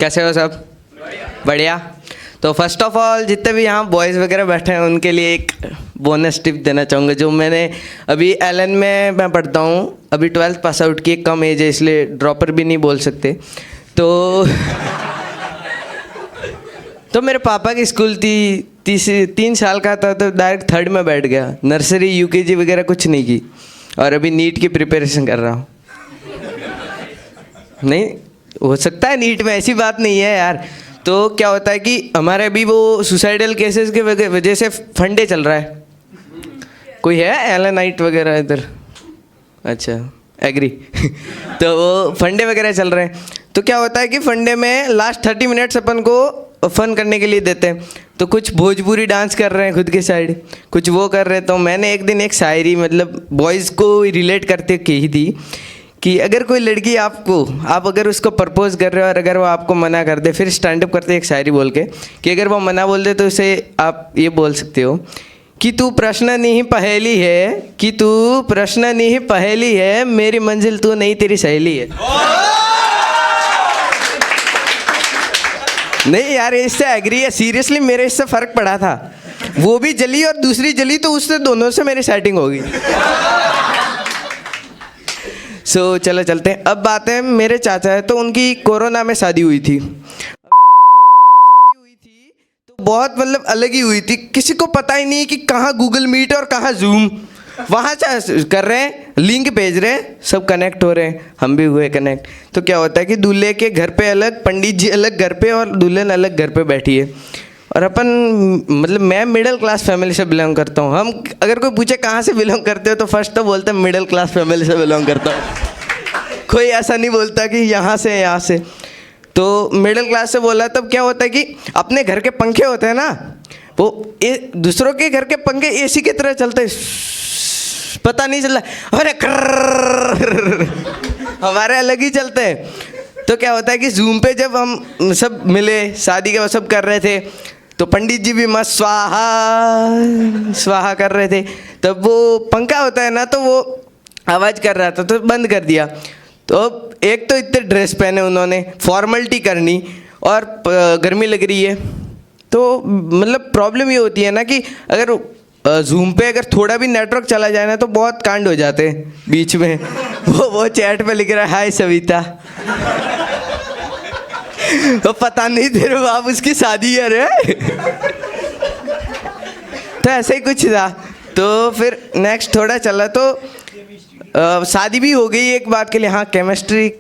कैसे हो सब? बढ़िया। तो फर्स्ट ऑफ ऑल जितने भी यहाँ बॉयज़ वगैरह बैठे हैं उनके लिए एक बोनस टिप देना चाहूँगा। जो मैंने अभी एलन में मैं पढ़ता हूँ, अभी 12th पास आउट की, एक कम एज है इसलिए ड्रॉपर भी नहीं बोल सकते। तो मेरे पापा की स्कूल थी 3 साल का था तो डायरेक्ट 3rd में बैठ गया, नर्सरी यूकेजी वगैरह कुछ नहीं की, और अभी नीट की प्रिपरेशन कर रहा हूँ। नहीं हो सकता है नीट में, ऐसी बात नहीं है यार। तो क्या होता है कि हमारे अभी वो सुसाइडल केसेस के वजह से फंडे चल रहा है। कोई है एलेनाइट वगैरह इधर? अच्छा एग्री। तो वो फंडे वगैरह चल रहे हैं। तो क्या होता है कि फंडे में लास्ट 30 मिनट्स अपन को फन करने के लिए देते हैं। तो कुछ भोजपुरी डांस कर रहे हैं खुद के साइड, कुछ वो कर रहे हैं। तो मैंने एक दिन एक शायरी मतलब बॉयज़ को रिलेट करते कही थी कि अगर कोई लड़की आप अगर उसको प्रपोज कर रहे हो और अगर वो आपको मना कर दे, फिर स्टैंड अप करते एक शायरी बोल के कि अगर वो मना बोल दे तो उसे आप ये बोल सकते हो कि तू प्रश्न नहीं पहेली है, कि तू प्रश्न नहीं पहेली है, मेरी मंजिल तू नहीं तेरी सहेली है। नहीं यार इससे एग्री है, सीरियसली मेरे इससे फ़र्क पड़ा था। वो भी जली और दूसरी जली तो उससे दोनों से मेरी सेटिंग होगी। चलो चलते हैं। अब बात है मेरे चाचा है, तो उनकी कोरोना में शादी हुई थी। तो बहुत मतलब अलग ही हुई थी, किसी को पता ही नहीं कि कहाँ गूगल मीट और कहाँ जूम, वहाँ कर रहे हैं, लिंक भेज रहे हैं, सब कनेक्ट हो रहे हैं, हम भी हुए कनेक्ट। तो क्या होता है कि दूल्हे के घर पे अलग, पंडित जी अलग घर पे और दुल्हन अलग घर पे बैठी है। और अपन मतलब मैं मिडिल क्लास फैमिली से बिलोंग करता हूँ। हम अगर कोई पूछे कहाँ से बिलोंग करते हो तो फर्स्ट तो बोलते हैं मिडिल क्लास फैमिली से बिलोंग करता हूँ। कोई ऐसा नहीं बोलता कि यहाँ से। तो मिडिल क्लास से बोला। तब क्या होता है कि अपने घर के पंखे होते हैं ना, वो दूसरों के घर के पंखे एसी की तरह चलते, पता नहीं चल रहा, अरे हमारे अलग ही चलते हैं। तो क्या होता है कि जूम पे जब हम सब मिले, शादी के सब कर रहे थे, तो पंडित जी भी मस्त स्वाहा कर रहे थे। तब वो पंखा होता है ना, तो वो आवाज़ कर रहा था तो बंद कर दिया। तो एक तो इतने ड्रेस पहने उन्होंने, फॉर्मलिटी करनी, और गर्मी लग रही है। तो मतलब प्रॉब्लम ये होती है ना कि अगर जूम पे अगर थोड़ा भी नेटवर्क चला जाए ना तो बहुत कांड हो जाते हैं बीच में। वो चैट पे लिख रहा है हाय सविता। तो पता नहीं तेरे बाप उसकी शादी है रे। तो ऐसे ही कुछ था। तो फिर नेक्स्ट थोड़ा चला तो शादी भी हो गई एक बात के लिए। हाँ केमिस्ट्री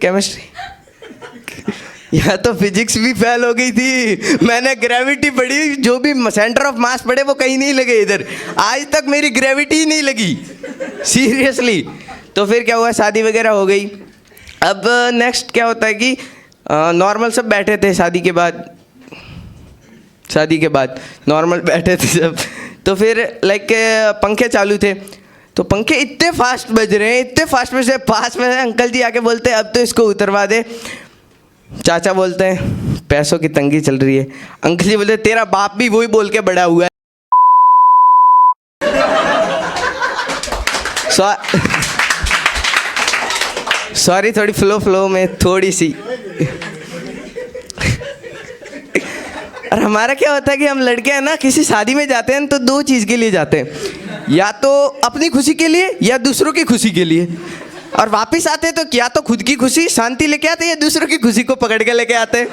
यहाँ तो फिजिक्स भी फेल हो गई थी। मैंने ग्रेविटी पढ़ी, जो भी सेंटर ऑफ मास पढ़े वो कहीं नहीं लगे इधर, आज तक मेरी ग्रेविटी ही नहीं लगी सीरियसली। तो फिर क्या हुआ, शादी वगैरह हो गई। अब नेक्स्ट क्या होता है कि नॉर्मल सब बैठे थे शादी के बाद नॉर्मल बैठे थे सब। तो फिर लाइक पंखे चालू थे, तो पंखे इतने फास्ट बज रहे हैं, इतने फास्ट बज रहे हैं, पास में अंकल जी आके बोलते हैं अब तो इसको उतरवा दे। चाचा बोलते हैं पैसों की तंगी चल रही है। अंकल जी बोलते तेरा बाप भी वही बोल के बड़ा हुआ है। सॉरी थोड़ी फ्लो में थोड़ी सी। और हमारा क्या होता है कि हम लड़के हैं ना, किसी शादी में जाते हैं तो 2 चीज़ के लिए जाते हैं, या तो अपनी खुशी के लिए या दूसरों की खुशी के लिए। और वापस आते हैं तो क्या तो खुद की खुशी शांति लेके आते हैं या दूसरों की खुशी को पकड़ के लेके आते हैं।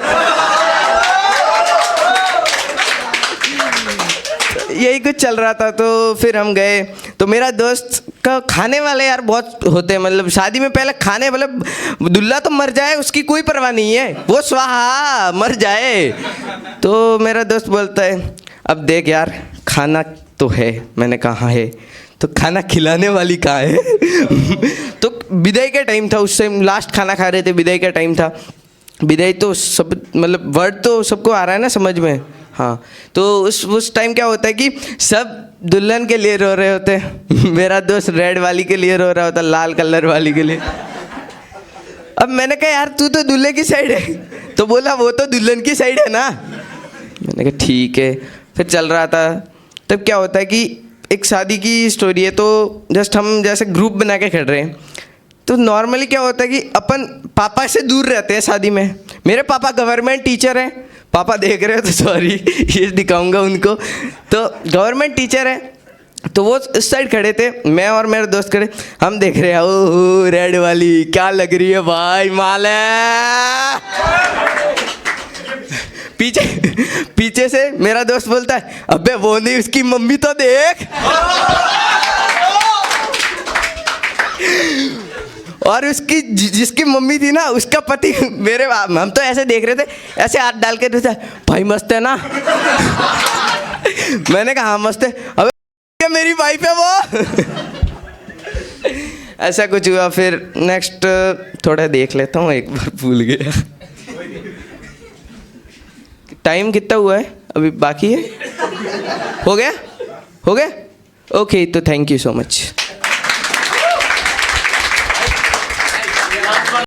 यही कुछ चल रहा था। तो फिर हम गए, तो मेरा दोस्त का खाने वाले यार बहुत होते हैं, मतलब शादी में पहले खाने मतलब दूल्हा तो मर जाए उसकी कोई परवाह नहीं है, वो स्वाहा मर जाए। तो मेरा दोस्त बोलता है अब देख यार खाना तो है। मैंने कहा है, तो खाना खिलाने वाली कहाँ है? तो विदाई का टाइम था, उस टाइम लास्ट खाना खा रहे थे, विदाई का टाइम था। विदाई तो सब मतलब वर्ड तो सबको आ रहा है ना समझ में। हाँ तो उस टाइम क्या होता है कि सब दुल्हन के लिए रो रहे होते हैं। मेरा दोस्त रेड वाली के लिए रो रहा होता, लाल कलर वाली के लिए। अब मैंने कहा यार तू तो दूल्हे की साइड है, तो बोला वो तो दुल्हन की साइड है ना। मैंने कहा ठीक है। फिर चल रहा था। तब क्या होता है कि एक शादी की स्टोरी है, तो जस्ट हम जैसे ग्रुप बना के खेल रहे हैं, तो नॉर्मली क्या होता है कि अपन पापा से दूर रहते हैं शादी में। मेरे पापा गवर्नमेंट टीचर हैं, पापा देख रहे हो तो सॉरी ये दिखाऊंगा उनको। तो गवर्नमेंट टीचर है, तो वो इस साइड खड़े थे, मैं और मेरे दोस्त खड़े, हम देख रहे हैं ओ रेड वाली क्या लग रही है भाई, माल है। पीछे से मेरा दोस्त बोलता है अबे वो नहीं उसकी मम्मी तो देख। और उसकी जिसकी मम्मी थी ना उसका पति मेरे, हम तो ऐसे देख रहे थे, ऐसे हाथ डाल के देता भाई मस्त है ना। मैंने कहा हाँ मस्त है। अबे मेरी वाइफ है वो। ऐसा कुछ हुआ। फिर नेक्स्ट थोड़ा देख लेता हूँ, एक बार भूल गया। टाइम कितना हुआ है अभी बाकी है? हो गया ओके, तो थैंक यू सो मच।